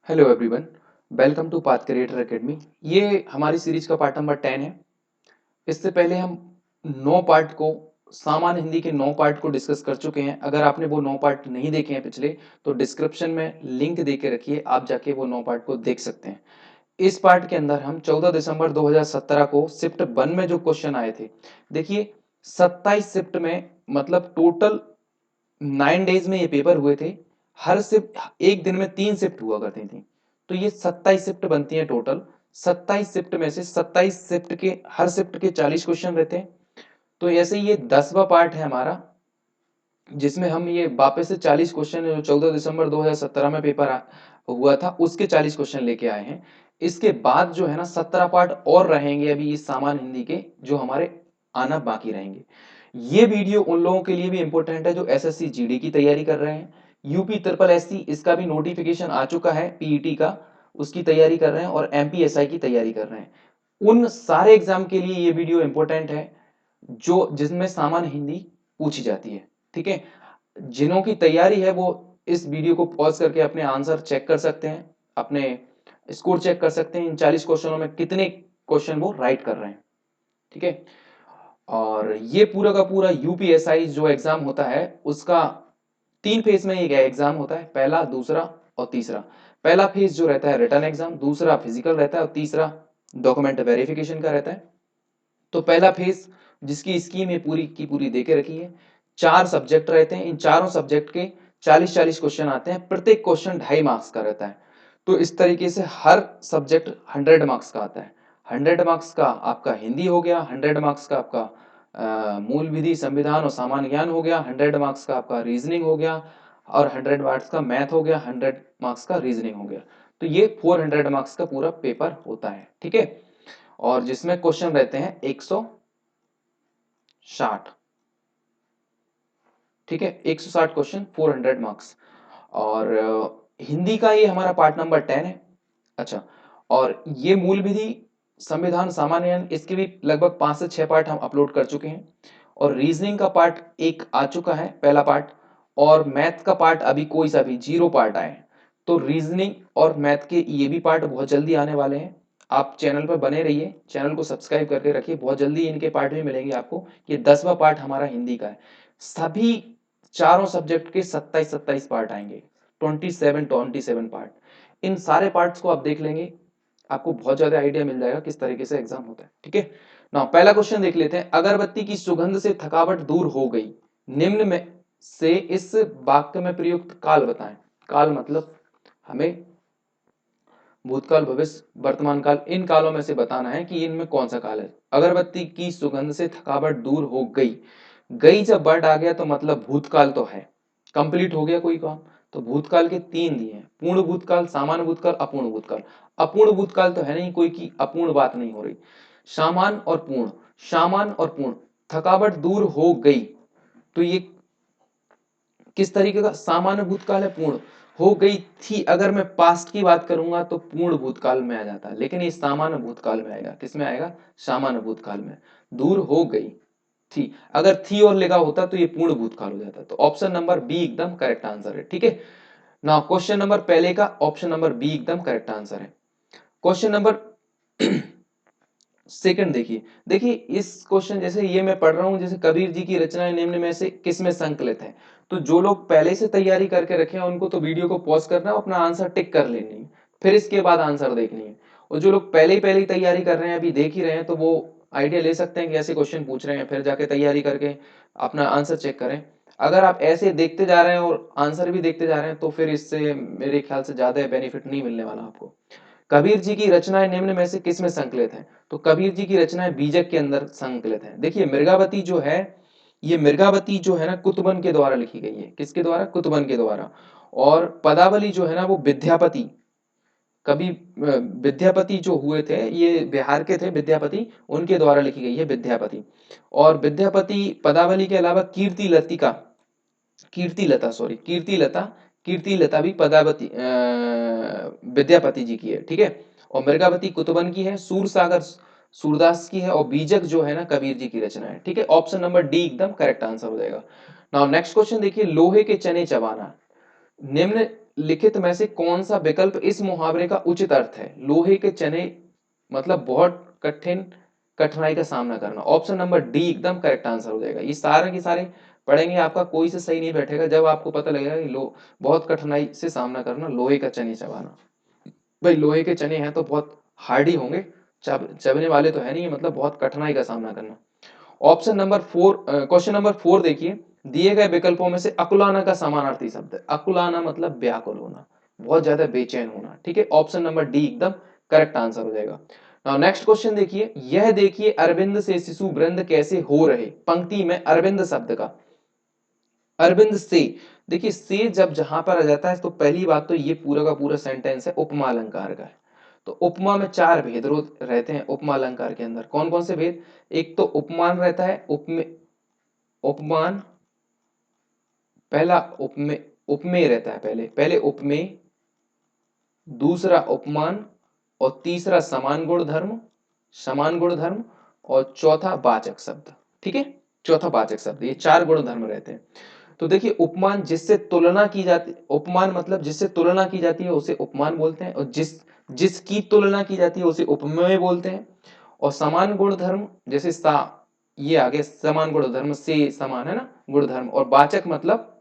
Hello everyone, welcome to path creator academy. ये हमारी series का पार्ट नंबर 10 है। इससे पहले हम 9 पार्ट को सामान्य हिंदी के 9 पार्ट को डिस्कस कर चुके हैं। अगर आपने वो 9 पार्ट नहीं देखे हैं पिछले, तो डिस्क्रिप्शन में लिंक दे के रखिए, आप जाके वो 9 पार्ट को देख सकते हैं। इस पार्ट के अंदर हम 14 दिसंबर 2017 को शिफ्ट 1 में जो क्वेश्चन आए थे, देखिए 27 शिफ्ट में मतलब टोटल 9 डेज में ये पेपर हुए थे। हर शिफ्ट एक दिन में 3 शिफ्ट हुआ करती थी, तो ये 27 शिफ्ट बनती है टोटल। 27 शिफ्ट में से 27 शिफ्ट के हर शिफ्ट के 40 क्वेश्चन रहते हैं। तो ऐसे ये 10वां पार्ट है हमारा, जिसमें हम ये वापस से 40 क्वेश्चन जो 14 दिसंबर 2017 में पेपर हुआ था उसके 40 क्वेश्चन लेके आए हैं। इसके बाद जो है ना 17 पार्ट और रहेंगे अभी इस सामान्य हिंदी के, जो हमारे आना बाकी रहेंगे। ये वीडियो उन लोगों के लिए भी इंपॉर्टेंट है जो एसएससी जीडी की तैयारी कर रहे हैं। यूपी ट्रिपल एससी इसका भी नोटिफिकेशन आ चुका है, पीईटी का, उसकी तैयारी कर रहे हैं, और एमपीएसआई की तैयारी कर रहे हैं। उन सारे एग्जाम के लिए ये वीडियो इंपॉर्टेंट है जो जिसमें सामान्य हिंदी पूछी जाती है। ठीक है, जिन्हों की तैयारी है वो इस वीडियो को पॉज करके अपने आंसर चेक कर सकते हैं, अपने स्कोर चेक कर सकते हैं, इन 40 क्वेश्चनों में कितने क्वेश्चन वो राइट कर रहे हैं। ठीक है, और ये पूरा का पूरा यूपीएसआई जो एग्जाम होता है उसका 3 फेज में ये एग्जाम होता है, पहला, दूसरा और तीसरा। पहला फेज जो रहता है रिटन एग्जाम, दूसरा फिजिकल रहता है और तीसरा डॉक्यूमेंट वेरिफिकेशन का रहता है। तो पहला फेज जिसकी स्कीम है पूरी की पूरी देके रखी है, 4 सब्जेक्ट रहते हैं, इन चारों सब्जेक्ट के 40-40 क्वेश्चन आते हैं, प्रत्येक क्वेश्चन 2.5 मार्क्स का रहता है। तो इस तरीके से हर सब्जेक्ट 100 मार्क्स का आता है। 100 मार्क्स का आपका हिंदी हो गया, 100 मार्क्स का आपका मूल विधि, संविधान और सामान्य ज्ञान हो गया, 100 मार्क्स का आपका रीजनिंग हो गया, और 100 मार्क्स का मैथ हो गया, 100 मार्क्स का रीजनिंग हो गया। तो ये 400 मार्क्स का पूरा पेपर होता है। ठीक है, और जिसमें क्वेश्चन रहते हैं 160। ठीक है, 160 क्वेश्चन, 400 मार्क्स। और हिंदी का ये हमारा पार्ट नंबर 10 है। अच्छा, और ये मूल विधि, संविधान, सामान्य ज्ञान, इसके भी लगभग 5 से 6 पार्ट हम अपलोड कर चुके हैं। और रीजनिंग का पार्ट एक आ चुका है, पहला पार्ट। और मैथ का पार्ट अभी कोई सा भी 0 पार्ट आए हैं। तो रीजनिंग और मैथ के ये भी पार्ट बहुत जल्दी आने वाले हैं। आप चैनल पर बने रहिए, चैनल को सब्सक्राइब करके रखिए, बहुत जल्दी इनके पार्ट भी मिलेंगे आपको। ये 10वां पार्ट हमारा हिंदी का है। सभी चारों सब्जेक्ट के 27-27 पार्ट आएंगे, 27 पार्ट। इन सारे पार्ट्स को आप देख लेंगे, आपको बहुत ज्यादा आइडिया मिल जाएगा किस तरीके से एग्जाम होता है। ठीक है ना, पहला क्वेश्चन देख लेते हैं। अगरबत्ती की सुगंध से थकावट दूर हो गई, निम्न में से इस वाक्य में प्रयुक्त काल बताएं। काल मतलब हमें भूतकाल, भविष्य, वर्तमान काल, इन कालों में से बताना है कि इनमें कौन सा काल है। अगरबत्ती की सुगंध से थकावट दूर हो गई, गई जब वर्ड आ गया तो मतलब भूतकाल तो है, कंप्लीट हो गया कोई काम। तो भूतकाल के 3 दिए हैं, पूर्ण भूतकाल, सामान्य भूतकाल, अपूर्ण भूतकाल। अपूर्ण भूतकाल तो है नहीं कोई की अपूर्ण बात नहीं हो रही। सामान्य और पूर्ण, सामान्य और पूर्ण। थकावट दूर हो गई, तो ये किस तरीके का सामान्य भूतकाल है, पूर्ण। हो गई थी, अगर मैं पास्ट की बात करूंगा तो पूर्ण भूतकाल में आ जाता, लेकिन ये सामान्य भूतकाल में आएगा। किसमें आएगा? सामान्य भूतकाल में। दूर हो गई थी, अगर थी और लिखा होता तो ये पूर्ण भूतकाल हो जाता। तो ऑप्शन नंबर बी एकदम करेक्ट आंसर है। ठीक है ना, क्वेश्चन नंबर पहले का ऑप्शन नंबर बी एकदम करेक्ट आंसर है। क्वेश्चन नंबर सेकंड देखिए, देखिए इस क्वेश्चन जैसे ये मैं पढ़ रहा हूं, जैसे कबीर जी की रचनाएं निम्न में से किसमें संकलित है। तो जो लोग पहले से तैयारी करके रखे हैं उनको तो वीडियो को पॉज करना है, अपना आंसर टिक कर लेनी है, फिर इसके बाद आंसर देखनी है। और जो लोग पहले ही तैयारी कर रहे हैं, अभी देख ही रहे हैं, तो वो आइडिया ले सकते हैं कि ऐसे क्वेश्चन पूछ रहे हैं, फिर जाके तैयारी करके अपना आंसर चेक करें। अगर आप ऐसे देखते जा रहे हैं और आंसर भी देखते जा रहे हैं तो फिर इससे मेरे ख्याल से ज्यादा बेनिफिट नहीं मिलने वाला आपको। कबीर जी की रचनाएं निम्न में से किसमें संकलित हैं? तो कबीर जी की रचनाएं बीजक के अंदर संकलित हैं। देखिए मृगावती जो है, ये मृगावती जो है ना कुतुबन के द्वारा लिखी गई है। किसके द्वारा? कुतुबन के द्वारा। और पदावली जो है ना वो विद्यापति, कवि विद्यापति जो हुए थे, ये बिहार के थे विद्यापति, उनके द्वारा लिखी गई है विद्यापति। और विद्यापति पदावली के अलावा कीर्ति लतिका, कीर्तिलता, सॉरी कीर्तिलता, कीर्तिलता भी पदावती विद्यापति जी की है। ठीक है, और मृगावती कुतुबन की है, सूरसागर सूरदास की है, और बीजक जो है ना कबीर जी की रचना है। ठीक है, ऑप्शन नंबर डी एकदम करेक्ट आंसर हो जाएगा। नाउ नेक्स्ट क्वेश्चन देखिए, लोहे के चने चबाना, निम्न लिखित में से कौन सा विकल्प इस मुहावरे का उचित अर्थ है? लोहे के चने मतलब बहुत कठिनाई का सामना करना। ऑप्शन नंबर डी एकदम करेक्ट आंसर हो जाएगा। ये सारे के सारे पढ़ेंगे, आपका कोई से सही नहीं बैठेगा जब आपको पता लगेगा कि बहुत कठिनाई से सामना करना, लोहे का चने चबाना। भाई लोहे के चने हैं तो बहुत हार्ड ही होंगे, चबने वाले तो है नहीं, मतलब बहुत कठिनाई का सामना करना। ऑप्शन नंबर 4, क्वेश्चन नंबर 4 देखिए, दिए गए विकल्पों में से अकुलाना का समानार्थी शब्द है। अकुलाना मतलब व्याकुल होना, बहुत ज्यादा बेचैन होना। ठीक है, ऑप्शन नंबर डी एकदम करेक्ट आंसर हो जाएगा। नाउ नेक्स्ट क्वेश्चन देखिए, यह देखिए अरविंद से शिशु वृंद कैसे हो रहे। पंक्ति में अरविंद शब्द का, अरविंद से, देखिए से जब जहां पर आ जाता है तो पहली बात तो ये पूरा का पूरा सेंटेंस है उपमा अलंकार का है। तो उपमा में चार भेद रहते हैं उपमा अलंकार के अंदर। कौन कौन से भेद? एक तो उपमान रहता है, उपमान, पहला उपमेय रहता है, पहले उपमेय, दूसरा उपमान, और तीसरा समान गुण धर्म, और चौथा वाचक शब्द। ठीक है, चौथा वाचक शब्द, ये चार गुण धर्म रहते हैं। तो देखिए उपमान जिससे तुलना की जाती, उपमान मतलब जिससे तुलना की जाती है उसे उपमान बोलते हैं, और जिसकी तुलना की जाती है उसे उपमेय बोलते हैं। और समान गुण धर्म जैसे ये आगे समान गुण धर्म से समान है ना गुण धर्म। और वाचक मतलब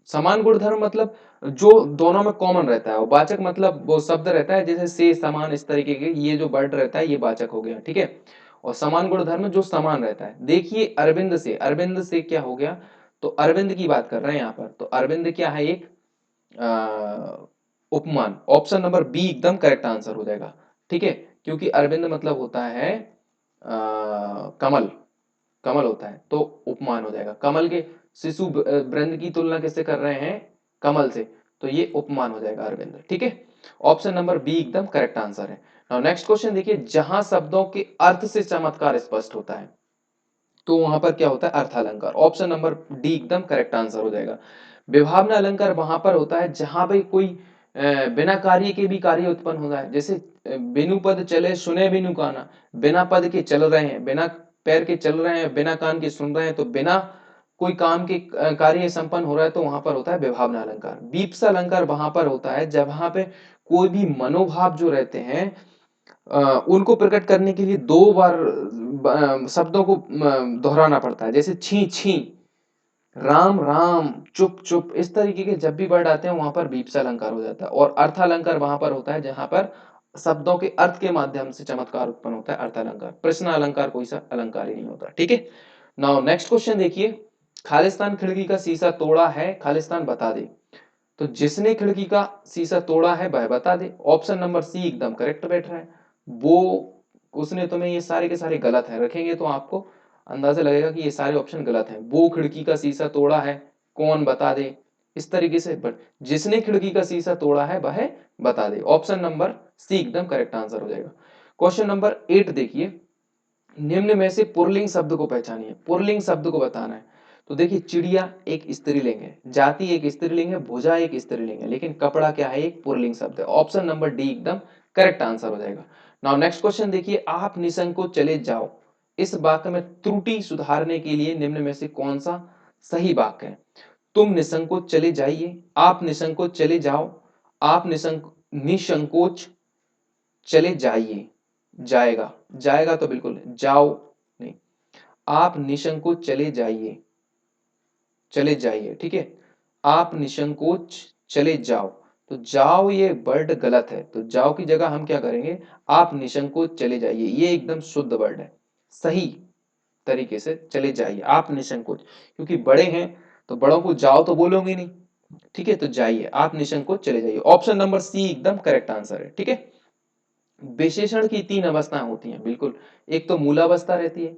समान गुण धर्म मतलब जो दोनों में कॉमन रहता है। और वाचक मतलब वो शब्द रहता है जैसे से समान, इस तरीके के ये जो वर्ड रहता है ये वाचक हो गया। ठीक है, और समान गुण धर्म जो समान रहता है। देखिए अरविंद से क्या हो गया, तो अरविंद की बात कर रहे हैं यहाँ पर। तो अरविंद क्या है, एक उपमान। ऑप्शन नंबर बी एकदम करेक्ट आंसर हो जाएगा। ठीक है, क्योंकि अरविंद मतलब होता है कमल, कमल होता है तो उपमान हो जाएगा। कमल के शिशु वृंद की तुलना किससे कर रहे हैं? कमल से, तो ये उपमान हो जाएगा अरविंद। ठीक है, ऑप्शन नंबर बी एकदम करेक्ट आंसर है। नाउ नेक्स्ट क्वेश्चन देखिए, जहां शब्दों के अर्थ से चमत्कार स्पष्ट होता है तो वहां पर क्या होता है? अर्थालंकार। ऑप्शन नंबर डी एकदम करेक्ट आंसर हो जाएगा। विभावना अलंकार वहां पर होता है जहां पे कोई बिना कार्य के भी कार्य उत्पन्न होता है। जैसे बिनु पद चले सुने बिनु काना, बिना पद के चल रहे हैं, बिना पैर के चल रहे हैं, बिना कान के सुन रहे हैं, तो बिना कोई काम के कार्य संपन्न हो रहा है, तो वहां पर होता है विभावना अलंकार। बीप्सा अलंकार वहां पर होता है जब वहां पे कोई भी मनोभाव जो रहते हैं उनको प्रकट करने के लिए दो बार शब्दों को दोहराना पड़ता है। जैसे छी छी, राम राम, चुप चुप, इस तरीके के जब भी वर्ड आते हैं वहां पर बीप्सा अलंकार हो जाता है। और अर्थालंकार वहां पर होता है जहां पर शब्दों के अर्थ के माध्यम से चमत्कार उत्पन्न होता है, अर्थालंकार। प्रश्न अलंकार कोई सा अलंकार ही नहीं होता। ठीक है, नाउ नेक्स्ट क्वेश्चन देखिए, खालिस्तान खिड़की का शीशा तोड़ा है, खालिस्तान बता दे। तो जिसने खिड़की का शीशा तोड़ा है वह बता दे। ऑप्शन नंबर सी एकदम करेक्ट बैठ रहा है। वो, उसने, तुम्हें ये सारे के सारे गलत है, रखेंगे तो आपको अंदाजा लगेगा कि ये सारे ऑप्शन गलत हैं। वो खिड़की का शीशा तोड़ा है, कौन बता दे, इस तरीके से। बट जिसने खिड़की का शीशा तोड़ा है वह बता दे। ऑप्शन नंबर सी एकदम करेक्ट आंसर हो जाएगा। क्वेश्चन नंबर 8 देखिए, निम्न में से पुल्लिंग शब्द को पहचानिए। पुल्लिंग शब्द को बताना है। तो देखिए चिड़िया एक स्त्रीलिंग है, जाति एक स्त्रीलिंग है, भुजा एक स्त्रीलिंग है, लेकिन कपड़ा क्या है? एक पुल्लिंग शब्द है। ऑप्शन नंबर डी एकदम करेक्ट आंसर हो जाएगा। नाउ नेक्स्ट क्वेश्चन देखिए, आप निसंकोच चले जाओ, इस वाक्य में त्रुटि सुधारने के लिए निम्न में से कौन सा सही वाक्य है? तुम निसंकोच चले जाइए, आप निसंकोच चले जाओ, आप निसंकोच चले जाइए, जाएगा, जाएगा तो बिल्कुल, जाओ नहीं, आप निसंकोच चले जाइए, चले जाइए। ठीक है, आप निसंकोच चले जाओ, तो जाओ ये वर्ड गलत है, तो जाओ की जगह हम क्या करेंगे? आप निसंकोच चले जाइए, ये एकदम शुद्ध वर्ड है। सही तरीके से चले जाइए, आप निसंकोच, क्योंकि बड़े हैं तो बड़ों को जाओ तो बोलोगे नहीं। ठीक है, तो जाइए, आप निसंकोच चले जाइए। ऑप्शन नंबर सी एकदम करेक्ट आंसर है। ठीक है, विशेषण की 3 अवस्थाएं होती हैं, बिल्कुल। एक तो मूलावस्था रहती है,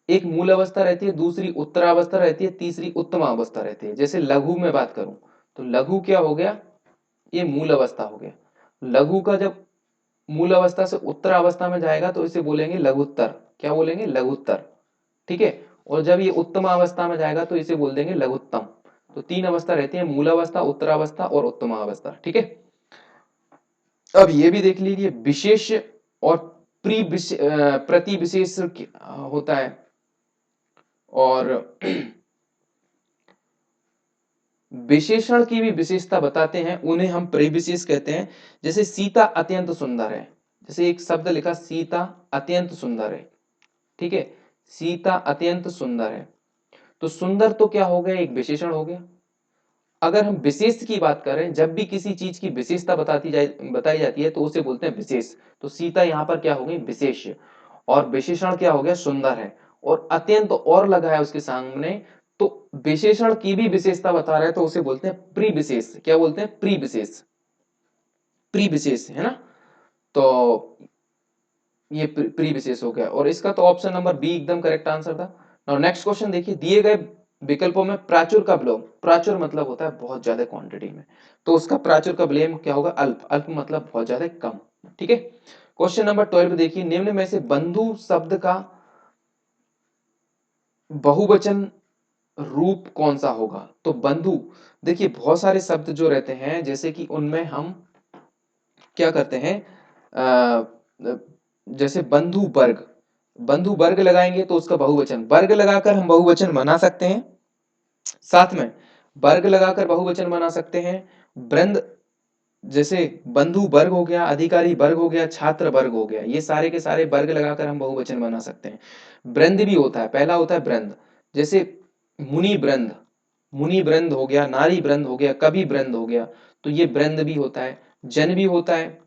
एक मूल अवस्था रहती है, दूसरी उत्तरावस्था रहती है, तीसरी उत्तम अवस्था रहती है। जैसे लघु में बात करूं तो लघु क्या हो गया? ये मूल अवस्था हो गया। लघु का जब मूल अवस्था से उत्तर अवस्था में जाएगा तो इसे बोलेंगे लघुत्तर। क्या बोलेंगे? लघुत्तर। ठीक है, और जब ये उत्तम अवस्था में जाएगा तो इसे बोल देंगे लघुत्तम। तो 3 अवस्था रहती है, मूल अवस्था, उत्तरावस्था और उत्तम अवस्था। ठीक है, अब ये भी देख लीजिए, विशेष और प्रति विशेष होता है। और विशेषण की भी विशेषता बताते हैं, उन्हें हम परिविशेष कहते हैं। जैसे सीता अत्यंत सुंदर है, जैसे एक शब्द लिखा सीता अत्यंत सुंदर है, ठीक है, सीता अत्यंत सुंदर है, तो सुंदर तो क्या हो गया, एक विशेषण हो गया। अगर हम विशेष की बात करें, जब भी किसी चीज की विशेषता बताई जाती है तो उसे बोलते हैं विशेष। तो सीता यहाँ पर क्या हो गई, विशेष, और विशेषण क्या हो गया, सुंदर है, और अत्यंत और लगा है उसके सामने, तो विशेषण की भी विशेषता बता रहा है तो उसे बोलते हैं प्रीविशेष। क्या बोलते हैं, प्रीविशेष, प्रीविशेष, है ना। तो ये प्री विशेष हो गया, और इसका तो ऑप्शन नंबर बी एकदम करेक्ट आंसर था। नाउ नेक्स्ट क्वेश्चन देखिए, दिए गए विकल्पों में प्राचुर का विलोम, प्राचुर मतलब होता है बहुत ज्यादा क्वांटिटी में, तो उसका प्राचुर का विलोम क्या होगा, अल्प, अल्प मतलब बहुत ज्यादा कम, ठीक है। क्वेश्चन नंबर 12 देखिए, निम्न में से बंधु शब्द का बहुवचन रूप कौन सा होगा। तो बंधु, देखिए बहुत सारे शब्द जो रहते हैं, जैसे कि उनमें हम क्या करते हैं, जैसे बंधु वर्ग, बंधु वर्ग लगाएंगे तो उसका बहुवचन, वर्ग लगाकर हम बहुवचन बना सकते हैं, साथ में वर्ग लगाकर बहुवचन बना सकते हैं, वृंद, जैसे बंधु वर्ग हो गया, अधिकारी वर्ग हो गया, छात्र वर्ग हो गया, ये सारे के सारे वर्ग लगाकर हम बहुवचन बना सकते हैं। वृंद भी होता है, पहला होता है वृंद, जैसे मुनि वृंद, मुनि वृंद हो गया, नारी वृंद हो गया, कवि वृंद हो गया, तो ये वृंद भी होता है। जन भी होता है,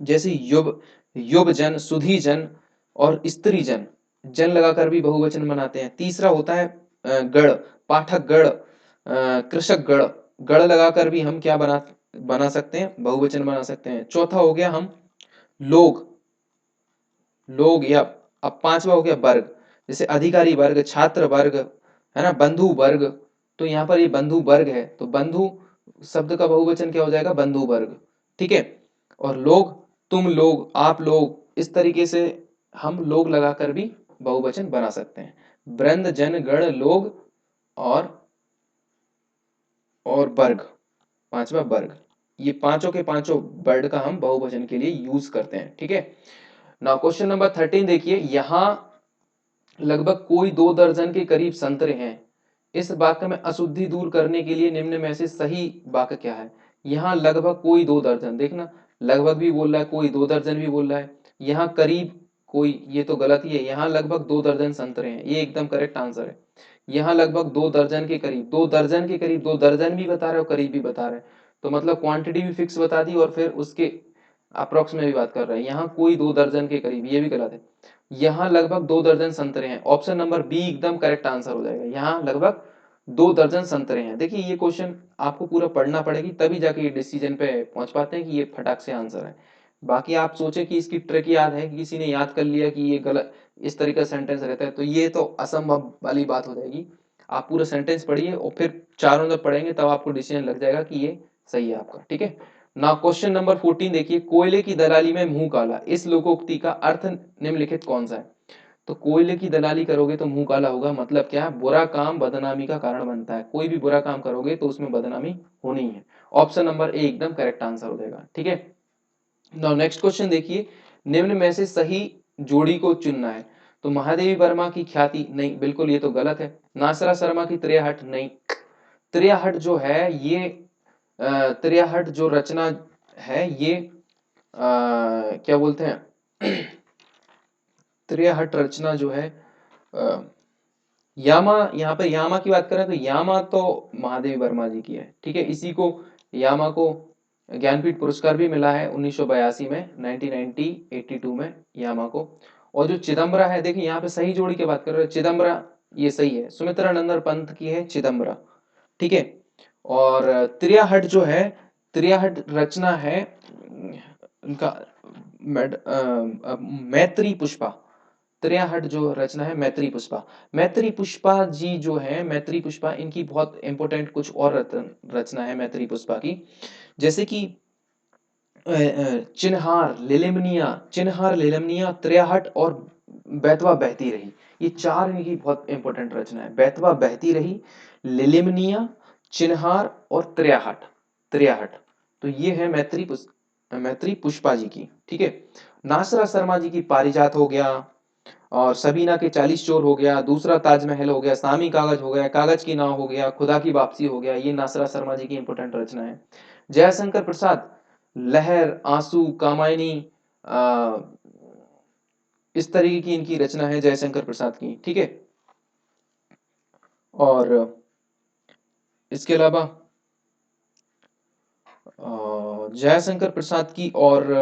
जैसे युव, युव जन, सुधी जन और स्त्री जन, जन लगाकर भी बहुवचन बनाते हैं। तीसरा होता है गण, पाठक गण, कृषक गण, गण लगाकर भी हम क्या बना सकते हैं, बहुवचन बना सकते हैं। चौथा हो गया हम लोग, लोग, या अब पांचवा हो गया वर्ग, जैसे अधिकारी वर्ग, छात्र वर्ग, है ना, बंधु वर्ग, तो यहाँ पर ये बंधु वर्ग है, तो बंधु शब्द का बहुवचन क्या हो जाएगा, बंधु वर्ग, ठीक है। और लोग, तुम लोग, आप लोग, इस तरीके से हम लोग लगाकर भी बहुवचन बना सकते हैं। वृंद, जन, गण, लोग और वर्ग, पांचवा वर्ग, ये पांचों के पांचों वर्ड का हम बहुवचन के लिए यूज करते हैं, ठीक है। नाउ क्वेश्चन नंबर 13 देखिए, यहां लगभग कोई 2 दर्जन के करीब संतरे हैं, इस वाक्य में अशुद्धि दूर करने के लिए निम्न में से सही वाक्य क्या है। यहाँ लगभग कोई 2 दर्जन, देखना लगभग भी बोल रहा है, कोई 2 दर्जन भी बोल रहा है, यहाँ करीब कोई, ये तो गलत ही है, यहाँ लगभग 2 दर्जन संतरे हैं, ये एकदम करेक्ट आंसर है। यहाँ लगभग 2 दर्जन के करीब, 2 दर्जन के करीब, 2 दर्जन भी बता रहे हो, करीब भी बता रहे, तो मतलब क्वांटिटी भी फिक्स बता दी और फिर उसके अप्रोक्स में भी बात कर रहे हैं। यहाँ कोई 2 दर्जन के करीब, ये भी गलत है। यहाँ लगभग 2 दर्जन संतरे हैं, ऑप्शन नंबर बी एकदम करेक्ट आंसर हो जाएगा। यहाँ लगभग 2 दर्जन संतरे हैं। देखिए ये क्वेश्चन आपको पूरा पढ़ना पड़ेगी, तभी जाके ये डिसीजन पे पहुंच पाते हैं कि ये फटाक से आंसर है। बाकी आप सोचे कि इसकी ट्रिक याद है, कि किसी ने याद कर लिया कि ये गलत, इस तरीके का सेंटेंस रहता है, तो ये तो असंभव वाली बात हो जाएगी। आप पूरा सेंटेंस पढ़िए और फिर चारों जब पढ़ेंगे तब आपको डिसीजन लग जाएगा कि ये सही है आपका, ठीक है। नाउ क्वेश्चन नंबर 14 देखिए, कोयले की दलाली में मुंह काला, इस लोकोक्ति का अर्थ निम्नलिखित कौन सा है। तो कोयले की दलाली करोगे तो मुंह काला होगा, मतलब क्या है, बुरा काम बदनामी का कारण बनता है, कोई भी बुरा काम करोगे तो उसमें बदनामी होनी है। ऑप्शन नंबर ए एकदम करेक्ट आंसर हो जाएगा, ठीक है। नाउ नेक्स्ट क्वेश्चन देखिए, निम्न में से सही जोड़ी को चुनना है। तो महादेवी वर्मा की ख्याति, नहीं बिल्कुल ये तो गलत है। नासरा शर्मा की त्रियाहट, नहीं, त्रियाहट जो है ये त्रियाहट जो रचना है ये क्या बोलते हैं त्रियाहट रचना जो है अ, यामा, यहाँ पे यामा की बात करें तो यामा तो महादेवी वर्मा जी की है, ठीक है। इसी को, यामा को ज्ञानपीठ पुरस्कार भी मिला है 1982 में, 1982 में यामा को। और जो चिदम्बरा है, देखिए यहाँ पे सही जोड़ी की बात कर रहे हैं, चिदम्बरा ये सही है, सुमित्रा नंदन पंत की है चिदम्बरा, ठीक है। और त्रियाहट जो है, त्रियाहट रचना है उनका मैत्री पुष्पा, त्रियाहट जो रचना है मैत्री पुष्पा। मैत्री पुष्पा जी जो है, मैत्री पुष्पा, इनकी बहुत इंपॉर्टेंट कुछ और रचना है मैत्री पुष्पा की, जैसे कि चिन्हार, लिलिमनिया, चिन्हार, लिलिमनिया, त्रियाहट और बैतवा बहती रही, ये चार इनकी बहुत इंपॉर्टेंट रचना है। बैतवा बहती रही, लिलिमनिया, चिन्हार और त्रियाहट, त्रियाहट, तो ये है मैत्री पुष्पा जी की, ठीक है। नासरा शर्मा जी की पारिजात हो गया, और सबीना के 40 चोर हो गया, दूसरा ताजमहल हो गया, सामी कागज हो गया, कागज की नाव हो गया, खुदा की वापसी हो गया। ये नासरा शर्मा जी की इंपोर्टेंट रचना है। जयशंकर प्रसाद, लहर, आंसू, कामायनी, आ, इस तरीके की इनकी रचना है जयशंकर प्रसाद की। ठीक है, और इसके अलावा जयशंकर प्रसाद की, और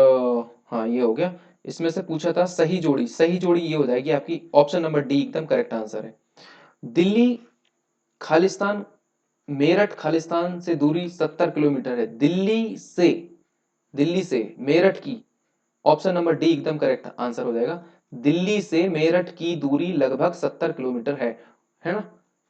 हाँ ये हो गया। इसमें से पूछा था सही जोड़ी, सही जोड़ी ये हो जाएगी आपकी ऑप्शन नंबर डी एकदम करेक्ट आंसर है। दिल्ली खालिस्तान, मेरठ खालिस्तान से दूरी 70 किलोमीटर है। दिल्ली से मेरठ की, ऑप्शन नंबर डी एकदम करेक्ट आंसर हो जाएगा। दिल्ली से मेरठ की दूरी लगभग 70 किलोमीटर है ना।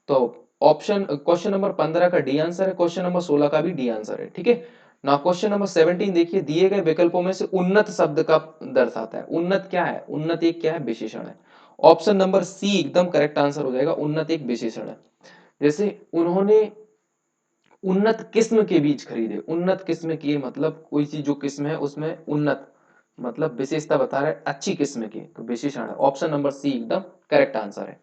तो ऑप्शन क्वेश्चन नंबर 15 का डी आंसर है, क्वेश्चन नंबर 16 का भी डी आंसर है। ठीक है ना। क्वेश्चन नंबर 17 देखिए, दिए गए विकल्पों में से उन्नत शब्द का दर्शाता है। उन्नत क्या है? उन्नत एक क्या है? विशेषण है। ऑप्शन नंबर सी एकदम करेक्ट आंसर हो जाएगा, उन्नत एक विशेषण है। जैसे उन्होंने उन्नत किस्म के बीज खरीदे। उन्नत किस्म की मतलब कोई सी जो किस्म है उसमें उन्नत मतलब विशेषता बता रहा है, अच्छी किस्म की, तो विशेषण है। ऑप्शन नंबर सी एकदम करेक्ट आंसर है।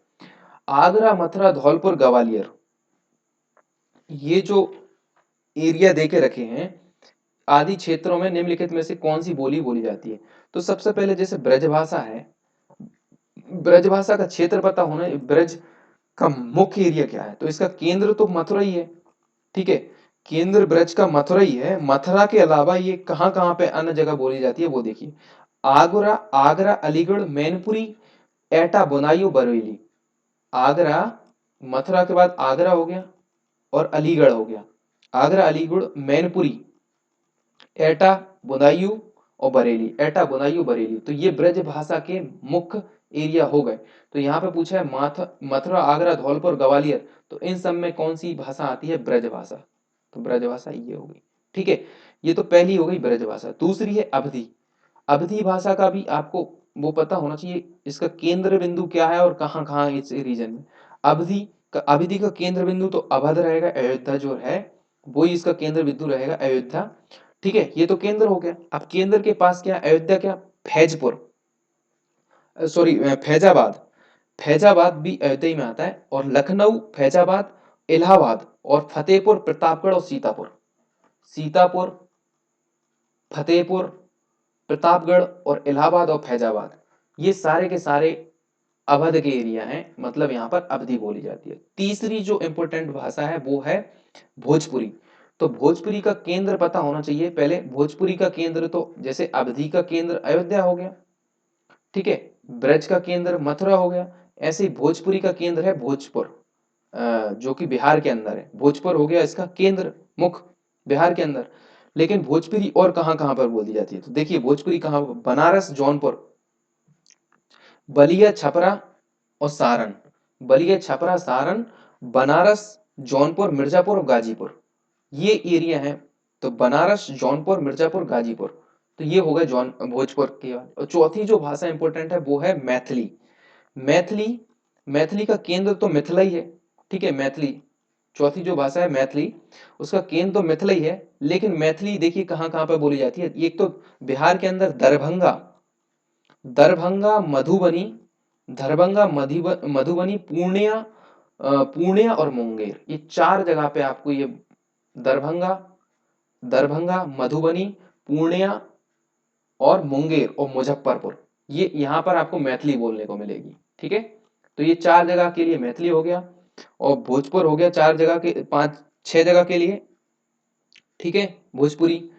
आगरा, मथुरा, धौलपुर, ग्वालियर, ये जो एरिया देके रखे हैं, आदि क्षेत्रों में निम्नलिखित में से कौन सी बोली बोली जाती है? तो सबसे पहले जैसे ब्रजभाषा है, ब्रजभाषा का क्षेत्र पता होना, ब्रज का मुख्य एरिया क्या है? तो इसका केंद्र तो मथुरा ही है। ठीक है, केंद्र ब्रज का मथुरा ही है। मथुरा के अलावा ये कहाँ कहाँ पे अन्य जगह बोली जाती है वो देखिए। आगरा, आगरा, अलीगढ़, मैनपुरी, एटा, बदायूं, बरेली। आगरा, मथुरा के बाद आगरा हो गया और अलीगढ़ हो गया। आगरा, अलीगढ़, मैनपुरी, एटा, बदायूं और बरेली। एटा, बदायूं, बरेली, तो ये ब्रज भाषा के मुख्य एरिया हो गए। तो यहाँ पे पूछा है मथुरा, आगरा, धौलपुर, ग्वालियर, तो इन सब में कौन सी भाषा आती है? ब्रज भाषा। तो ब्रज भाषा ये हो गई। ठीक है, ये तो पहली हो गई ब्रज भाषा। दूसरी है अवधी। अवधी भाषा का भी आपको वो पता होना चाहिए, इसका केंद्र बिंदु क्या है और कहाँ कहाँ इस रीजन में। अवधि का केंद्र बिंदु तो अवध रहेगा, अयोध्या जो है वो ही इसका केंद्र बिंदु रहेगा, अयोध्या। ठीक है, ये तो केंद्र हो गया। अब केंद्र के पास क्या? अयोध्या क्या? फैजपुर, सॉरी फैजाबाद। फैजाबाद भी अयोध्या में आता है। और लखनऊ, फैजाबाद, इलाहाबाद और फतेहपुर, प्रतापगढ़ और सीतापुर। सीतापुर, फतेहपुर, प्रतापगढ़ और इलाहाबाद और फैजाबाद, ये सारे के सारे अवध के एरिया हैं, मतलब यहाँ पर अवधी बोली जाती है। तीसरी जो इंपॉर्टेंट भाषा है वो है भोजपुरी। तो भोजपुरी का केंद्र पता होना चाहिए पहले। भोजपुरी का केंद्र तो जैसे अवधी का केंद्र अयोध्या हो गया, ठीक है, ब्रज का केंद्र मथुरा हो गया, ऐसे ही भोजपुरी का केंद्र है भोजपुर, जो कि बिहार के अंदर है। भोजपुर हो गया इसका केंद्र मुख्य, बिहार के अंदर। लेकिन भोजपुरी और कहाँ कहाँ पर बोली जाती है? तो देखिए भोजपुरी कहाँ, बनारस, जौनपुर, बलिया, छपरा और सारण। बलिया, छपरा, सारण, बनारस, जौनपुर, मिर्जापुर और गाजीपुर, ये एरिया है। तो बनारस, जौनपुर, मिर्जापुर, गाजीपुर, तो ये होगा जौन भोजपुर की बात। और चौथी जो भाषा इंपॉर्टेंट है वो है मैथिली। मैथिली, मैथिली का केंद्र तो मिथिला ही है। ठीक है, मैथिली, चौथी जो भाषा है मैथिली, उसका केंद्र तो मिथिला ही है। लेकिन मैथिली देखिए कहाँ कहाँ पर बोली जाती है। एक तो बिहार के अंदर दरभंगा, दरभंगा, मधुबनी, दरभंगा, मधुबनी, पूर्णिया, पूर्णिया और मुंगेर, ये चार जगह पे आपको ये दरभंगा, मधुबनी, पूर्णिया और मुंगेर और मुजफ्फरपुर, ये यहाँ पर आपको मैथिली बोलने को मिलेगी। ठीक है, तो ये चार जगह के लिए मैथिली हो गया। और भोजपुर हो गया चार जगह के, पांच छह जगह के लिए। ठीक है, भोजपुरी।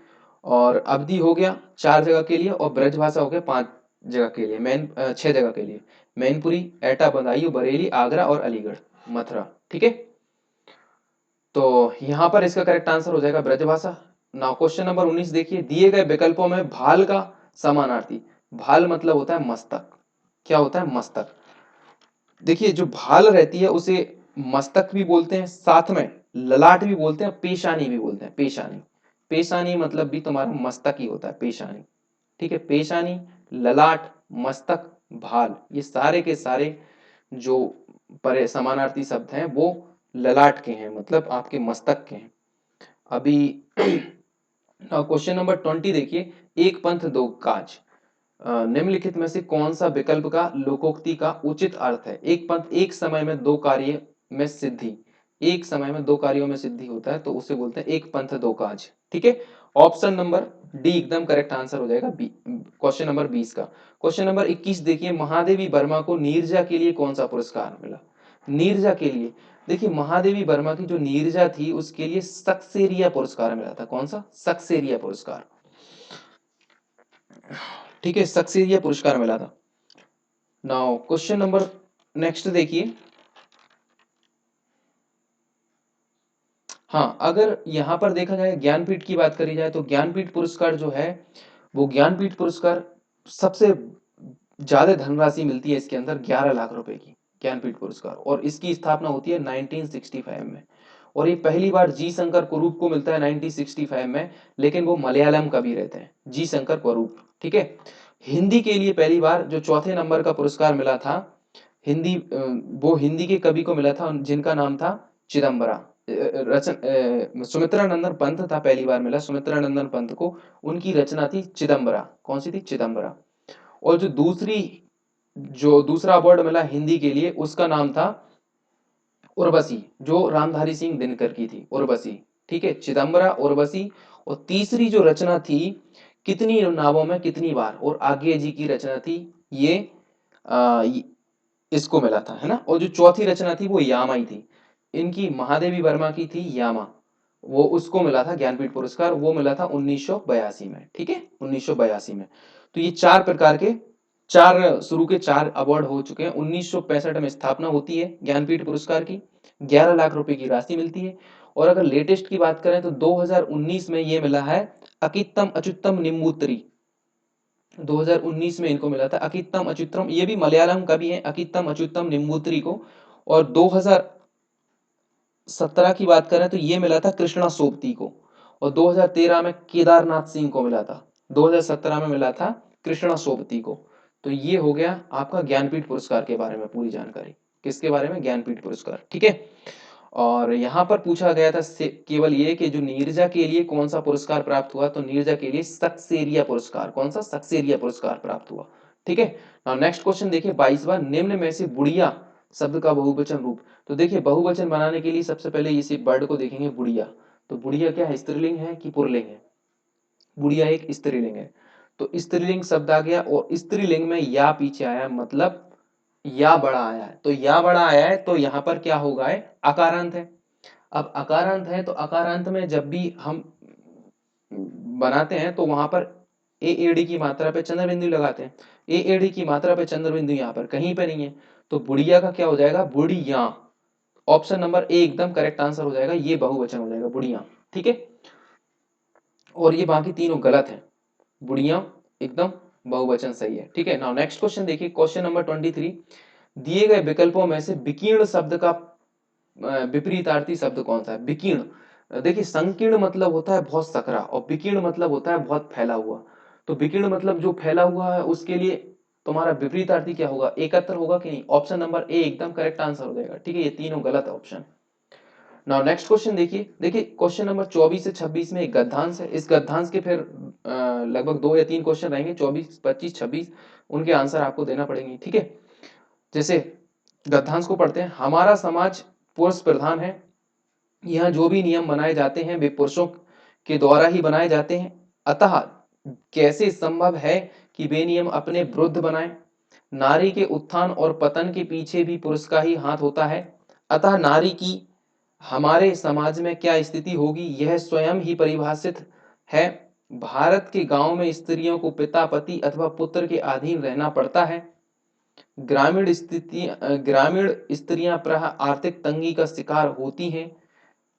और अवधी हो गया चार जगह के लिए। और ब्रजभाषा हो गया पांच जगह के लिए, छह जगह के लिए। मैनपुरी, एटा, बदायूं, बरेली, आगरा और अलीगढ़, मथुरा। ठीक है, तो यहां पर इसका करेक्ट आंसर हो जाएगा ब्रजभाषा। नाउ क्वेश्चन नंबर 19 देखिए, दिए गए विकल्पों में भाल का समानार्थी। भाल मतलब होता है मस्तक। क्या होता है? मस्तक। देखिए जो भाल रहती है उसे मस्तक भी बोलते हैं, साथ में ललाट भी बोलते हैं, पेशानी भी बोलते हैं। पेशानी, पेशानी मतलब भी तुम्हारा मस्तक ही होता है, पेशानी। ठीक है, पेशानी, ललाट, मस्तक, भाल, ये सारे के सारे जो परे समानार्थी शब्द हैं वो ललाट के हैं, मतलब आपके मस्तक के हैं। अभी क्वेश्चन नंबर 20 देखिए, एक पंथ दो काज। निम्नलिखित में से कौन सा विकल्प का लोकोक्ति का उचित अर्थ है? एक पंथ एक समय में दो कार्य में सिद्धि, एक समय में दो कार्यों में सिद्धि होता है तो उसे बोलते हैं एक पंथ दो काज। ठीक है, ऑप्शन नंबर डी एकदम करेक्ट आंसर हो जाएगा बी, क्वेश्चन नंबर 20 का। क्वेश्चन नंबर 21 देखिए, महादेवी वर्मा को नीरजा के लिए कौन सा पुरस्कार मिला? नीरजा के लिए देखिए, महादेवी वर्मा की जो नीरजा थी उसके लिए सक्सेरिया पुरस्कार मिला था। कौन सा? सक्सेरिया पुरस्कार। ठीक है, सक्सेरिया पुरस्कार मिला था। नाउ क्वेश्चन नंबर नेक्स्ट देखिए, हाँ अगर यहां पर देखा जाए ज्ञानपीठ की बात करी जाए तो ज्ञानपीठ पुरस्कार जो है वो ज्ञानपीठ पुरस्कार सबसे ज्यादा धनराशि मिलती है इसके अंदर 11 लाख रुपए की ज्ञानपीठ पुरस्कार, और इसकी स्थापना होती है 1965 में। और ये पहली बार जी शंकर कुरूप को मिलता है 1965 में, लेकिन वो मलयालम कवि रहते हैं, जी शंकर कुरूप। ठीक है, हिंदी के लिए पहली बार जो चौथे नंबर का पुरस्कार मिला था हिंदी, वो हिंदी के कवि को मिला था जिनका नाम था चिदम्बरा। सुमित्रा नंदन पंत था, पहली बार मिला सुमित्रा नंदन पंत को, उनकी रचना थी चिदम्बरा। कौन सी थी? चिदम्बरा। और जो दूसरा अवार्ड मिला हिंदी के लिए उसका नाम था उर्वशी, जो रामधारी सिंह दिनकर की थी, उर्वशी। ठीक है, चिदम्बरा, उर्वशी। और तीसरी जो रचना थी कितनी नावों में कितनी बार, और आगे जी की रचना थी ये, इसको मिला था, है ना। और जो चौथी रचना थी वो यामा ही थी, इनकी महादेवी वर्मा की थी यामा, वो उसको मिला था ज्ञानपीठ पुरस्कार, वो मिला था 1982 में। ठीक है, 1982 में। तो ये चार प्रकार के शुरू के चार अवार्ड हो चुके हैं। 1965 में स्थापना होती है ज्ञानपीठ पुरस्कार की, 11 लाख रुपए की राशि मिलती है। और अगर लेटेस्ट की बात करें तो 2019 में ये मिला है अकित्तम अच्युतम निम्बूतरी। 2019 में इनको मिला था अकित्तम अच्युतम, ये भी मलयालम का भी है, अकित्तम अच्युतम निम्बूतरी को। और 2017 की बात करें तो ये मिला था कृष्णा सोबती को। और 2013 में केदारनाथ सिंह को मिला था, 2017 में मिला था कृष्णा सोबती को। तो ये हो गया आपका ज्ञानपीठ पुरस्कार के बारे में पूरी जानकारी। किसके बारे में? ज्ञानपीठ पुरस्कार। ठीक है, और यहाँ पर पूछा गया था केवल ये कि जो नीरजा के लिए कौन सा पुरस्कार प्राप्त हुआ, तो नीरजा के लिए सक्सेरिया पुरस्कार। कौन सा? सक्सेरिया पुरस्कार प्राप्त हुआ। ठीक है, नाउ नेक्स्ट क्वेश्चन देखिए 22वां, निम्न में से बुढ़िया शब्द का बहुवचन रूप। तो देखिए बहुवचन बनाने के लिए सबसे पहले इसी वर्ड को देखेंगे बुढ़िया। तो बुढ़िया क्या है? स्त्रीलिंग है कि पुल्लिंग है? बुढ़िया एक स्त्रीलिंग है। तो स्त्रीलिंग शब्द आ गया, और स्त्रीलिंग में या पीछे आया, मतलब या बड़ा आया है। तो या बड़ा आया है तो यहाँ पर क्या होगा? है अकारांत है। अब अकारांत है तो अकारांत में जब भी हम बनाते हैं तो वहां पर ए एडी की मात्रा पे चंद्र बिंदु लगाते हैं। ए एडी की मात्रा पे चंद्र बिंदु यहाँ पर कहीं पे नहीं है, तो बुढ़िया का क्या हो जाएगा? बुढ़िया। ऑप्शन नंबर ए एकदम करेक्ट आंसर हो जाएगा, ये बहुवचन हो जाएगा बुढ़िया। ठीक है, और ये बाकी तीनों गलत है, बुढ़िया एकदम बहुवचन सही है। ठीक है, नाउ नेक्स्ट क्वेश्चन देखिए, क्वेश्चन नंबर 23, दिए गए विकल्पों में से विकीर्ण शब्द का विपरीतार्थी शब्द कौन सा है? विकीर्ण देखिए, संकीर्ण मतलब होता है बहुत सकरा, और विकीर्ण मतलब होता है बहुत फैला हुआ। तो विकीर्ण मतलब जो फैला हुआ है उसके लिए तुम्हारा विपरीतार्थी क्या होगा? एकत्र होगा कि नहीं? ऑप्शन नंबर ए एकदम करेक्ट आंसर हो जाएगा। ठीक है, ये तीनों गलत ऑप्शन। नाउ नेक्स्ट क्वेश्चन देखिए, क्वेश्चन नंबर 24 से 26 में एक गद्यांश है। इस गद्यांश के फिर लगभग 2 या 3 क्वेश्चन रहेंगे, 24, 25, 26, उनके आंसर आपको देना पड़ेंगे। ठीक है, जैसे गद्यांश को पढ़ते हैं। हमारा समाज पुरुष प्रधान है, यहाँ जो भी नियम बनाए जाते हैं वे पुरुषों के द्वारा ही बनाए जाते हैं, अतः कैसे संभव है कि वे नियम अपने विरुद्ध बनाए? नारी के उत्थान और पतन के पीछे भी पुरुष का ही हाथ होता है, अतः नारी की हमारे समाज में क्या स्थिति होगी यह स्वयं ही परिभाषित है। भारत के गांव में स्त्रियों को पिता, पति अथवा पुत्र के अधीन रहना पड़ता है। ग्रामीण स्त्रियां प्रायः आर्थिक तंगी का शिकार होती हैं।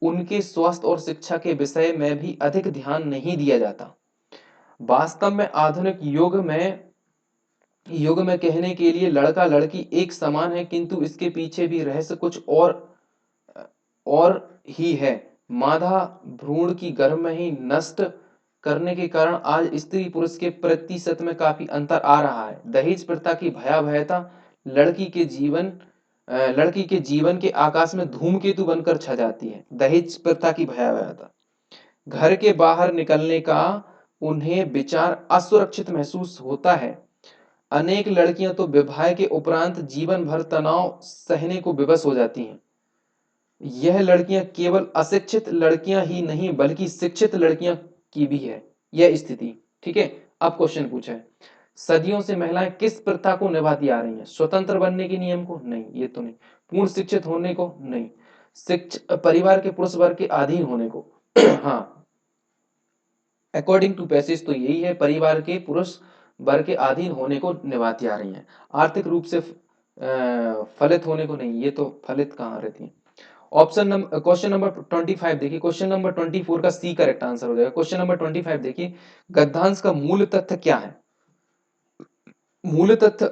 उनके स्वास्थ्य और शिक्षा के विषय में भी अधिक ध्यान नहीं दिया जाता। वास्तव में आधुनिक युग में कहने के लिए लड़का लड़की एक समान है, किंतु इसके पीछे भी रहस्य कुछ और ही है। मादा भ्रूण की गर्भ में ही नष्ट करने के कारण आज स्त्री पुरुष के प्रतिशत में काफी अंतर आ रहा है। दहेज प्रथा की भयावहता लड़की के जीवन के आकाश में धूमकेतु बनकर छा जाती है। दहेज प्रथा की भयावहता, घर के बाहर निकलने का उन्हें विचार असुरक्षित महसूस होता है। अनेक लड़कियां तो विवाह के उपरांत जीवन भर तनाव सहने को विवश हो जाती हैं। यह लड़कियां केवल अशिक्षित लड़कियां ही नहीं बल्कि शिक्षित लड़कियां की भी है यह स्थिति। ठीक है, अब क्वेश्चन पूछा है, सदियों से महिलाएं किस प्रथा को निभाती आ रही हैं? स्वतंत्र बनने के नियम को? नहीं, ये तो नहीं। पूर्ण शिक्षित होने को? नहीं। परिवार के पुरुष वर्ग के अधीन होने को? हाँ, अकॉर्डिंग टू पैसेज तो यही है, परिवार के पुरुष वर्ग के अधीन होने को निभाती आ रही हैं। आर्थिक रूप से फलित होने को नहीं, ये तो फलित कहाँ रहती है। ऑप्शन नंबर क्वेश्चन नंबर 25 देखिए, क्वेश्चन नंबर 24 का सी करेक्ट आंसर हो जाएगा। क्वेश्चन नंबर 25 देखिए, गद्यांश का मूल तथ्य क्या है? मूल तथ्य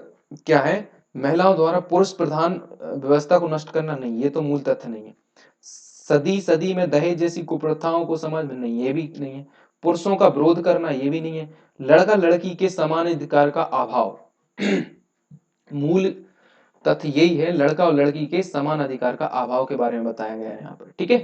क्या है? महिलाओं द्वारा पुरुष प्रधान व्यवस्था को नष्ट करना? नहीं, ये तो मूल तथ्य नहीं है। सदी सदी में दहेज जैसी कुप्रथाओं को समझ में? नहीं, ये भी नहीं है। पुरुषों का विरोध करना? ये भी नहीं है। लड़का लड़की के समान अधिकार का अभाव मूल तथ्य यही है, लड़का और लड़की के समान अधिकार का अभाव के बारे में बताया गया है यहाँ पर। ठीक है,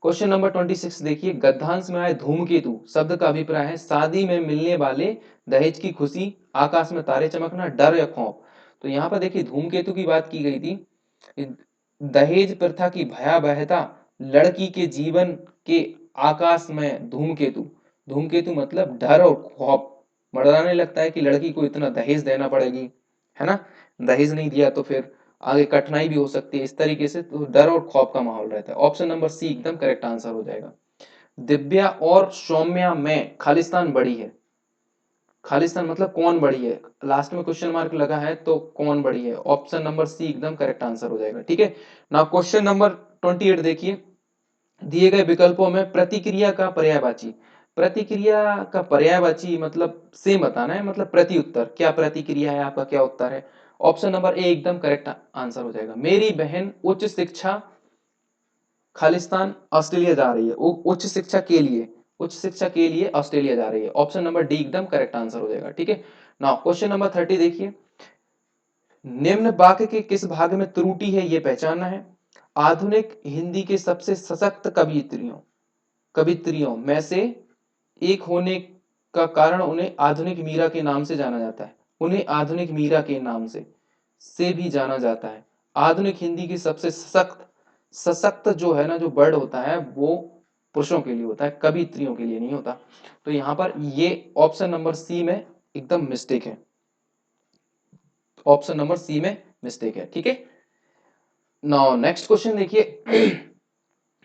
क्वेश्चन नंबर 26 देखिए, गद्यांश में आए धूमकेतु शब्द का अभिप्राय है शादी में मिलने वाले दहेज की खुशी, आकाश में तारे चमकना, डर या खौफ। तो यहाँ पर देखिए धूमकेतु की बात की गई थी। दहेज प्रथा की भयावहता, लड़की के जीवन के आकाश में धूमकेतु। धूमकेतु मतलब डर और खौफ, मर्दाने लगता है कि लड़की को इतना दहेज देना पड़ेगी, है ना, दहेज नहीं दिया तो फिर आगे कठिनाई भी हो सकती है, इस तरीके से तो डर और खौफ का माहौल रहता है। ऑप्शन नंबर सी एकदम करेक्ट आंसर हो जाएगा। दिव्या और सौम्या में खालिस्तान बड़ी है? खालिस्तान मतलब कौन बड़ी है, लास्ट में क्वेश्चन मार्क लगा है तो कौन बड़ी है? ऑप्शन नंबर सी एकदम करेक्ट आंसर हो जाएगा। ठीक है, नाउ क्वेश्चन नंबर 28 देखिए, दिए गए विकल्पों में प्रतिक्रिया का पर्यायवाची। प्रतिक्रिया का पर्यायवाची मतलब सेम बताना है, मतलब प्रति उत्तर, क्या प्रतिक्रिया है आपका, क्या उत्तर है। ऑप्शन नंबर ए एकदम करेक्ट आंसर हो जाएगा। मेरी बहन उच्च शिक्षा खालिस्तान ऑस्ट्रेलिया जा रही है, उच्च शिक्षा के लिए, उच्च शिक्षा के लिए ऑस्ट्रेलिया जा रही है। ऑप्शन नंबर डी एकदम करेक्ट आंसर हो जाएगा। ठीक है, नाउ क्वेश्चन नंबर 30 देखिए, निम्न वाक्य के किस भाग में त्रुटि है ये पहचानना है। आधुनिक हिंदी के सबसे सशक्त कवित्रियों में से एक होने का कारण उन्हें आधुनिक मीरा के नाम से जाना जाता है। उन्हें आधुनिक मीरा के नाम से भी जाना जाता है। आधुनिक हिंदी की सबसे सशक्त, सशक्त जो है ना, जो वर्ड होता है वो पुरुषों के लिए होता है, कवित्रियों के लिए नहीं होता। तो यहाँ पर ये ऑप्शन नंबर सी में एकदम मिस्टेक है, ऑप्शन नंबर सी में मिस्टेक है। ठीक है, नाउ नेक्स्ट क्वेश्चन देखिए,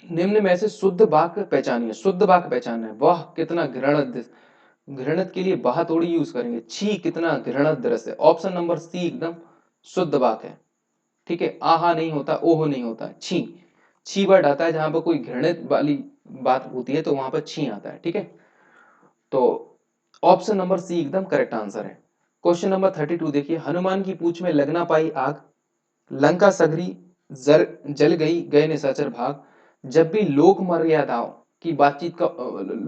निम्न में से शुद्ध वाक्य पहचानिए। शुद्ध वाक्य पहचानना है। वह कितना घृणित, घृणित के लिए वह थोड़ी यूज करेंगे, छी कितना घृणित दृश्य। ऑप्शन नंबर सी एकदम शुद्ध वाक्य है। ठीक है, आहा नहीं होता, ओह नहीं होता, छी, छी वर्ड आता है जहां पर कोई घृणित वाली बात होती है तो वहां पर छी आता है। ठीक है, तो ऑप्शन नंबर सी एकदम करेक्ट आंसर है। क्वेश्चन नंबर 32 देखिए, हनुमान की पूंछ में लग ना पाई आग, लंका सगरी जल गई, गए निशाचर भाग। जब भी लोक मर्यादाओं की बातचीत का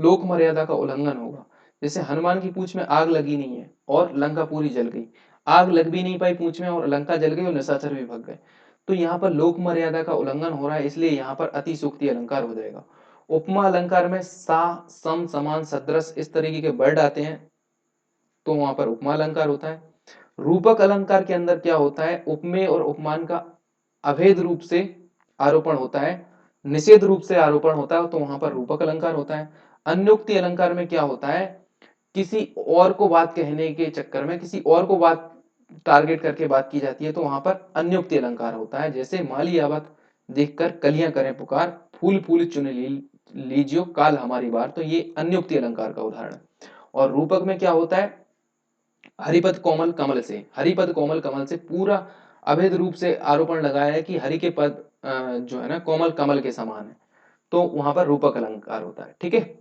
लोक मर्यादा का उल्लंघन होगा, जैसे हनुमान की पूंछ में आग लगी नहीं है और लंका पूरी जल गई, आग लग भी नहीं पाई पूंछ में और लंका जल गई और निशाचर भी भग गए, तो यहाँ पर लोक मर्यादा का उल्लंघन हो रहा है, इसलिए यहाँ पर अतिशोक्ति अलंकार हो जाएगा। उपमा अलंकार में सा, सम, समान, सदृश इस तरीके के वर्ड आते हैं तो वहां पर उपमा अलंकार होता है। रूपक अलंकार के अंदर क्या होता है, उपमेय और उपमान का अभेद रूप से आरोपण होता है, निषेध रूप से आरोपण होता है, तो वहां पर रूपक अलंकार होता है। अन्योक्ति अलंकार में क्या होता है, किसी और को बात कहने के चक्कर में किसी और को बात टारगेट करके बात की जाती है, तो वहां पर अन्योक्ति अलंकार होता है। जैसे माली आवत देखकर कलियां करें पुकार, फूल फूल चुन लीजियो काल हमारी बार, तो ये अन्योक्ति अलंकार का उदाहरण है। और रूपक में क्या होता है, हरिपद कोमल कमल से, हरिपद कोमल कमल से पूरा अभेद रूप से आरोपण लगाया है कि हरि के पद जो है ना कोमल कमल के समान है, तो वहां पर रूपक अलंकार होता है। ठीक है,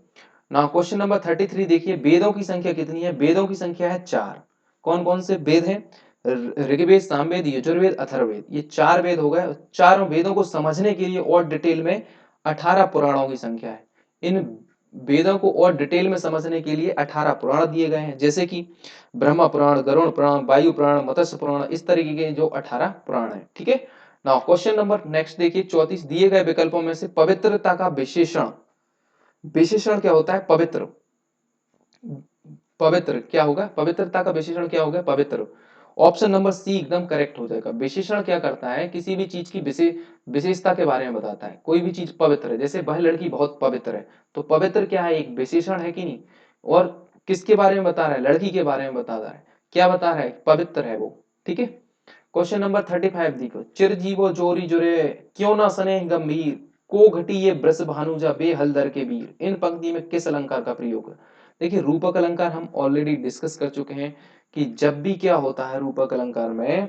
नाउ क्वेश्चन नंबर 33 देखिए, वेदों की संख्या कितनी है? वेदों की संख्या है 4। कौन कौन से वेद हैं? ऋग्वेद, सामवेद, यजुर्वेद, अथर्ववेद, ये 4 वेद हो गए। चारों वेदों को समझने के लिए और डिटेल में 18 पुराणों की संख्या है। इन वेदों को और डिटेल में समझने के लिए 18 पुराण दिए गए हैं, जैसे कि ब्रह्म पुराण, गरुण पुराण, वायु पुराण, मत्स्य पुराण, इस तरीके के जो 18 पुराण है। ठीक है, नाउ क्वेश्चन नंबर नेक्स्ट देखिए 34, दिए गए विकल्पों में से पवित्रता का विशेषण, विशेषण क्या होता है? पवित्र, पवित्र क्या होगा, पवित्रता का विशेषण क्या होगा? पवित्र। ऑप्शन नंबर सी एकदम करेक्ट हो जाएगा। विशेषण क्या करता है, किसी भी चीज की विशेषता के बारे में बताता है। कोई भी चीज पवित्र है, जैसे वह लड़की बहुत पवित्र है, तो पवित्र क्या है, एक विशेषण है कि नहीं। और किसके बारे में बता रहा है, लड़की के बारे में बता रहा है। क्या बता रहा है, पवित्र है वो। ठीक है। क्वेश्चन नंबर 35 देखो, चिरजीवो जोरी जुरे क्यों ना सने गंभीर को घटी ये ब्रस भानुजा बे हलदर के वीर। इन पंक्ति में किस अलंकार का प्रयोग है। देखिए रूपक अलंकार हम ऑलरेडी डिस्कस कर चुके हैं कि जब भी क्या होता है रूपक अलंकार में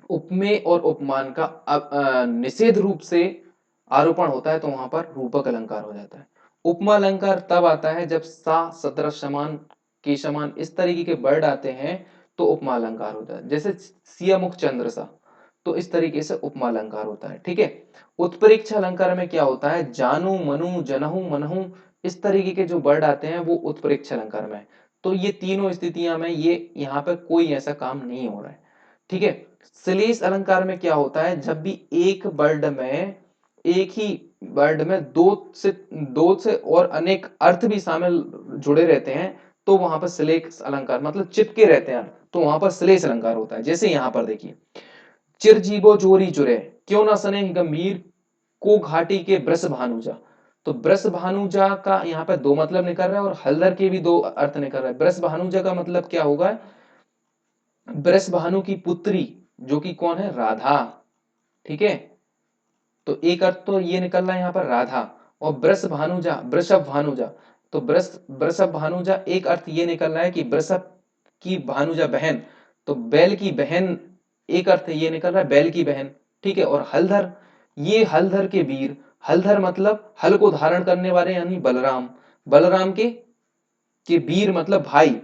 उपमेय और उपमान का निषेध रूप से आरोपण होता है, तो वहां पर रूपक अलंकार हो जाता है। उपमा अलंकार तब आता है जब सा सदृश समान के समान इस तरीके के वर्ड आते हैं, तो उपमा अलंकार होता है। जैसे सिया मुख चंद्र सा, तो इस तरीके से उपमा अलंकार होता है। ठीक है। उत्प्रेक्ष अलंकार में क्या होता है, जानू मनु जनहु मनहु इस तरीके के जो वर्ड आते हैं वो उत्प्रेक्ष अलंकार में है। तो ये तीनों स्थितियां में ये यहाँ पे कोई ऐसा काम नहीं हो रहा है। ठीक है। श्लेष अलंकार में क्या होता है, जब भी एक वर्ड में, एक ही वर्ड में दो से और अनेक अर्थ भी शामिल जुड़े रहते हैं, तो वहां पर श्लेष अलंकार मतलब चिपके रहते हैं, तो वहां पर श्लेष अलंकार होता है। जैसे यहां पर देखिए, चिरजीवो जोरी जुरे क्यों ना सने गंभीर को घाटी के ब्रस भानुजा। तो ब्रस भानुजा का यहाँ पर दो मतलब निकल रहा है और हलदर के भी दो अर्थ निकल रहा है। ब्रस भानुजा का मतलब क्या होगा, बृषभानु की पुत्री जो कि कौन है, राधा। ठीक है। तो एक अर्थ तो ये निकल रहा है यहाँ पर राधा, और वृष भानुजा वृषभ भानुजा, तो वृषभ भानुजा एक अर्थ ये निकल रहा है कि वृषभ की भानुजा बहन, तो बैल की बहन, एक अर्थ ये निकल रहा है बैल की बहन। ठीक है। और हलधर, ये हलधर के वीर, हलधर मतलब हल को धारण करने वाले यानी बलराम, बलराम के वीर मतलब भाई।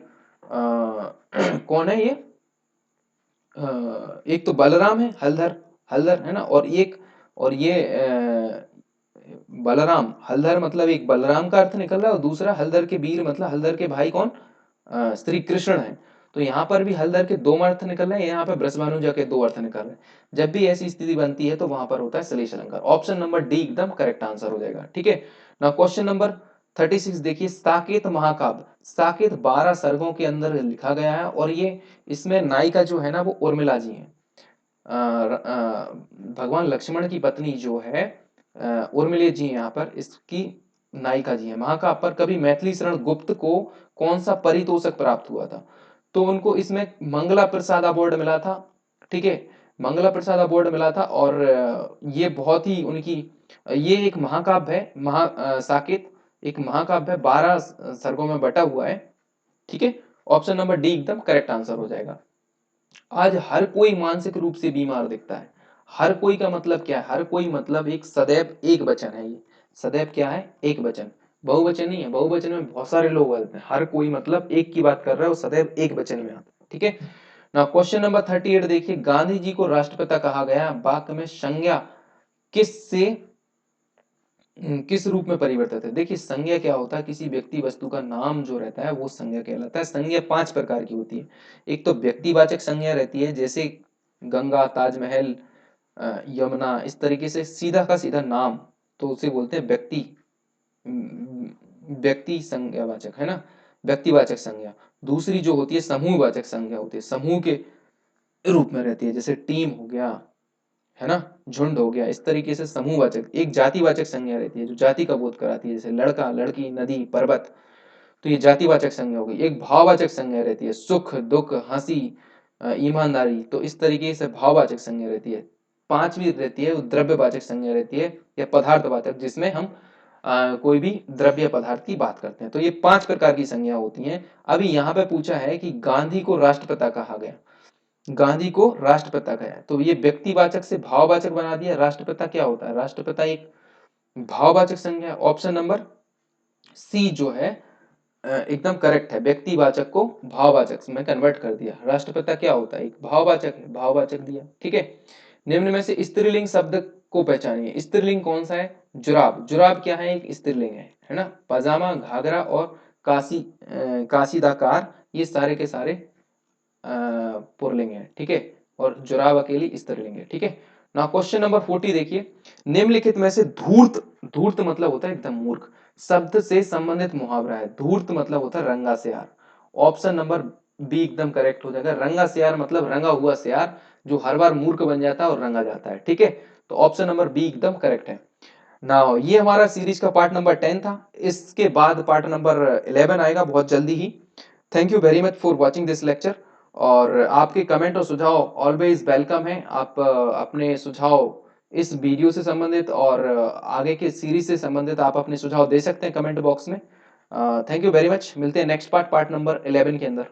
कौन है ये, एक तो बलराम है, हलधर, हलधर है ना, और ये बलराम, हलधर मतलब एक बलराम का अर्थ निकल रहा है और दूसरा हलधर के वीर मतलब हलधर के भाई कौन, श्री कृष्ण है। तो यहाँ पर भी हलधर के दो अर्थ निकल रहे हैं, यहाँ पर बृषभानुजा के दो अर्थ निकल रहे हैं। जब भी ऐसी स्थिति बनती है तो वहां पर होता है श्लेष अलंकार। ऑप्शन नंबर डी एकदम करेक्ट आंसर हो जाएगा। ठीक है। ना क्वेश्चन नंबर 36 देखिए, साकेत महाकाव्य, साकेत 12 सर्गों के अंदर लिखा गया है, और ये इसमें नायिका जो है ना वो उर्मिला जी है। भगवान लक्ष्मण की पत्नी जो है उर्मिला जी, यहाँ पर इसकी नायिका जी है। महाकाव्य पर कभी मैथिली शरण गुप्त को कौन सा पारितोषिक प्राप्त हुआ था, तो उनको इसमें मंगला प्रसाद अवार्ड मिला था। ठीक है। मंगला प्रसाद अवार्ड मिला था, और ये बहुत ही उनकी, ये एक महाकाव्य है, साकेत एक महाकाव्य है, 12 सर्गों में बटा हुआ है। ठीक है। ऑप्शन नंबर डी एकदम करेक्ट आंसर हो जाएगा। आज हर कोई मानसिक रूप से बीमार दिखता है। हर कोई का मतलब क्या है, हर कोई मतलब एक सदैव एक वचन है। ये सदैव क्या है, एक वचन, बहुवचन नहीं है। बहुवचन में बहुत सारे लोग बोलते हैं, हर कोई मतलब एक की बात कर रहा है, वो सदैव एक वचन में आता है। ठीक है। ना क्वेश्चन नंबर 38 देखिए, गांधी जी को राष्ट्रपिता कहा गया, वाक्य में संज्ञा किस से किस रूप में परिवर्तित है। देखिए संज्ञा क्या होता है, किसी व्यक्ति वस्तु का नाम जो रहता है वो संज्ञा कहलाता है। संज्ञा 5 प्रकार की होती है। एक तो व्यक्तिवाचक संज्ञा रहती है, जैसे गंगा, ताजमहल, यमुना, इस तरीके से सीधा का सीधा नाम, तो उसे बोलते हैं व्यक्ति संज्ञावाचक, है ना, व्यक्तिवाचक संज्ञा। दूसरी जो होती है समूहवाचक संज्ञा होती है, समूह के रूप में रहती है, जैसे टीम हो गया, है ना, झुंड हो गया। इस तरीके से समूहवाचक। एक जातिवाचक संज्ञा रहती है जो जाति का बोध कराती है, जैसे लड़का, लड़की, नदी, पर्वत, तो ये जातिवाचक संज्ञा हो गई। एक भाववाचक संज्ञा रहती है, सुख, दुख, हंसी, ईमानदारी, तो इस तरीके से भाववाचक संज्ञा रहती है। पांचवी रहती है द्रव्यवाचक संज्ञा रहती है, या पदार्थवाचक, जिसमें हम कोई भी द्रव्य पदार्थ की बात करते हैं। तो ये 5 प्रकार की संज्ञा होती हैं। अभी यहाँ पे पूछा है कि गांधी को राष्ट्रपिता कहा गया, गांधी को राष्ट्रपिता कहा है, तो ये व्यक्तिवाचक से भाववाचक बना दिया। राष्ट्रपिता क्या होता है, राष्ट्रपिता एक भाववाचक संज्ञा। ऑप्शन नंबर सी जो है एकदम करेक्ट है, व्यक्तिवाचक को भाववाचक में कन्वर्ट कर दिया। राष्ट्रपिता क्या होता है, एक भाववाचक है, भाववाचक दिया। ठीक है। निम्न में से स्त्रीलिंग शब्द को पहचानिए। स्त्रीलिंग कौन सा है, जुराब, जुराब क्या है, एक स्त्रीलिंग है ना। पजामा, घाघरा और काशीदाकार, ये सारे के सारे पुरलिंग है। ठीक है। और जुराब अकेली स्त्रीलिंग है। ठीक है। ना क्वेश्चन नंबर 40 देखिए, निम्नलिखित में से धूर्त, धूर्त मतलब होता है एकदम मूर्ख, शब्द से संबंधित मुहावरा है। धूर्त मतलब होता है रंगा से हार। ऑप्शन नंबर बी एकदम करेक्ट हो जाएगा। रंगा सियार मतलब रंगा हुआ सियार जो हर बार मूर्ख बन जाता है और रंगा जाता है। ठीक है, तो ऑप्शन नंबर बी एकदम करेक्ट है। नाउ ये हमारा सीरीज का पार्ट नंबर 10 था। इसके बाद पार्ट नंबर 11 आएगा बहुत जल्दी ही। Thank you very much for watching this lecture. और आपके कमेंट और सुझाव ऑलवेज वेलकम है। आप अपने सुझाव इस वीडियो से संबंधित और आगे के सीरीज से संबंधित आप अपने सुझाव दे सकते हैं कमेंट बॉक्स में। Thank you very much. मिलते हैं नेक्स्ट पार्ट नंबर 11 के अंदर।